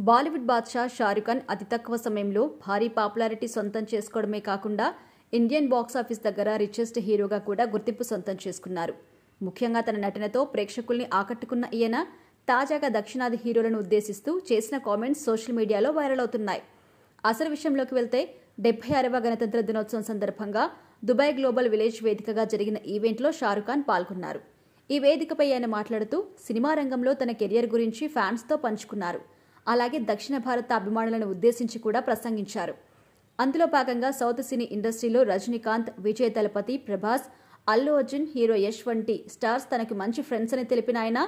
బాలీవుడ్ బాద్షా షారుఖ్ ఖాన్ అతి తక్కువ సమయంలో భారీ పాపులారిటీ సొంతం చేసుకోవడమే కాకుండా ఇండియన్ బాక్సాఫీస్ దగ్గర రిచెస్ట్ హీరోగా కూడా గుర్తింపు సొంతం చేసుకున్నారు. ముఖ్యంగా తన నటనతో ప్రేక్షకుల్ని ఆకట్టుకున్న ఈయన తాజాగా దక్షిణాది హీరోలను ఉద్దేశిస్తూ చేసిన కామెంట్స్ సోషల్ మీడియాలో వైరల్ అవుతున్నాయి. అసలు విషయంలోకి వెళ్తే 76వ గణతంత్ర దినోత్సవం సందర్భంగా దుబాయ్ గ్లోబల్ విలేజ్ వేదికగా జరిగిన ఈవెంట్లో షారుఖ్ ఖాన్ పాల్గొన్నారు. ఈ వేదికపై ఆయన మాట్లాడుతూ సినిమా రంగంలో తన కెరియర్ గురించి ఫ్యాన్స్తో పంచుకున్నారు. అలాగే దక్షిణ భారత అభిమానులను ఉద్దేశించి కూడా ప్రసంగించారు. అందులో భాగంగా సౌత్ సినీ ఇండస్ట్రీలో రజనీకాంత్, విజయ్ దళపతి, ప్రభాస్, అల్లు అర్జున్, హీరో యష్ వంటి స్టార్స్ తనకు మంచి ఫ్రెండ్స్ అని తెలిపిన ఆయన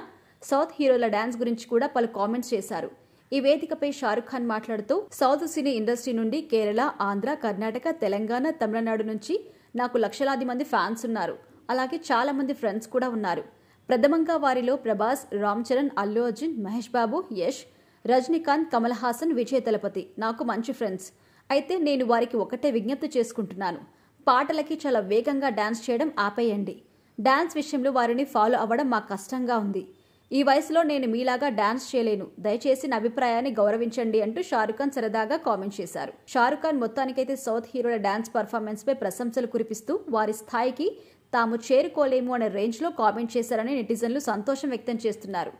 సౌత్ హీరోల డాన్స్ గురించి కూడా పలు కామెంట్స్ చేశారు. ఈ వేదికపై షారుఖ్ ఖాన్ మాట్లాడుతూ సౌత్ సినీ ఇండస్ట్రీ నుండి కేరళ, ఆంధ్ర, కర్ణాటక, తెలంగాణ, తమిళనాడు నుంచి నాకు లక్షలాది మంది ఫ్యాన్స్ ఉన్నారు. అలాగే చాలా మంది ఫ్రెండ్స్ కూడా ఉన్నారు. ప్రథమంగా వారిలో ప్రభాస్, రామ్ చరణ్, అల్లు అర్జున్, మహేష్ బాబు, యష్, రజనీకాంత్, కమల్ హాసన్, విజయ్ దళపతి నాకు మంచి ఫ్రెండ్స్. అయితే నేను వారికి ఒకటే విజ్ఞప్తి చేసుకుంటున్నాను. పాటలకి చాలా వేగంగా డాన్స్ చేయడం ఆపేయండి. డాన్స్ విషయంలో వారిని ఫాలో అవ్వడం మాకు కష్టంగా ఉంది. ఈ వయసులో నేను మీలాగా డాన్స్ చేయలేను. దయచేసి నా అభిప్రాయాన్ని గౌరవించండి అంటూ షారుఖ్ ఖాన్ సరదాగా కామెంట్ చేశారు. షారుఖ్ ఖాన్ మొత్తానికైతే సౌత్ హీరోల డాన్స్ పర్ఫార్మెన్స్ పై ప్రశంసలు కురిపిస్తూ వారి స్థాయికి తాము చేరుకోలేము అనే రేంజ్లో కామెంట్ చేశారని నెటిజన్లు సంతోషం వ్యక్తం చేస్తున్నారు.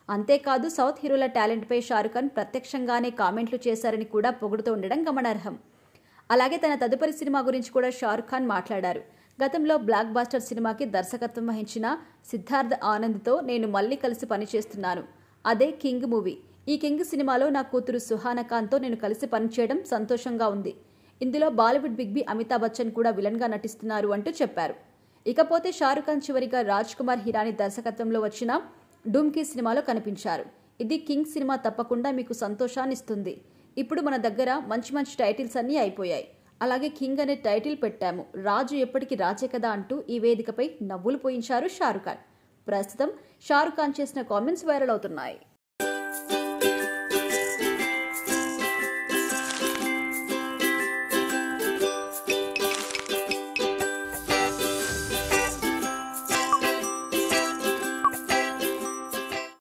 అంతేకాదు సౌత్ హీరోల టాలెంట్పై షారుఖ్ ఖాన్ ప్రత్యక్షంగానే కామెంట్లు చేశారని కూడా పొగుడుతూ ఉండడం గమనార్హం. అలాగే తన తదుపరి సినిమా గురించి కూడా షారుఖ్ ఖాన్ మాట్లాడారు. గతంలో బ్లాక్ బాస్టర్ సినిమాకి దర్శకత్వం వహించిన సిద్ధార్థ్ ఆనంద్తో నేను మళ్లీ కలిసి పనిచేస్తున్నాను. అదే కింగ్ మూవీ. ఈ కింగ్ సినిమాలో నా కూతురు సుహానా ఖాన్తో నేను కలిసి పనిచేయడం సంతోషంగా ఉంది. ఇందులో బాలీవుడ్ బిగ్ బి అమితాబ్ బచ్చన్ కూడా విలన్గా నటిస్తున్నారు అంటూ చెప్పారు. ఇకపోతే షారుఖ్ ఖాన్ చివరిగా రాజ్ కుమార్ హిరానీ దర్శకత్వంలో వచ్చిన డుమ్కీ సినిమాలో కనిపించారు. ఇది కింగ్ సినిమా తప్పకుండా మీకు సంతోషాన్ని ఇస్తుంది. ఇప్పుడు మన దగ్గర మంచి మంచి టైటిల్స్ అన్నీ అయిపోయాయి. అలాగే కింగ్ అనే టైటిల్ పెట్టాము. రాజు ఎప్పటికీ రాజే కదా అంటూ ఈ వేదికపై నవ్వులు పోయించారు షారుఖ్ ఖాన్. ప్రస్తుతం షారుఖ్ ఖాన్ చేసిన కామెంట్స్ వైరల్ అవుతున్నాయి.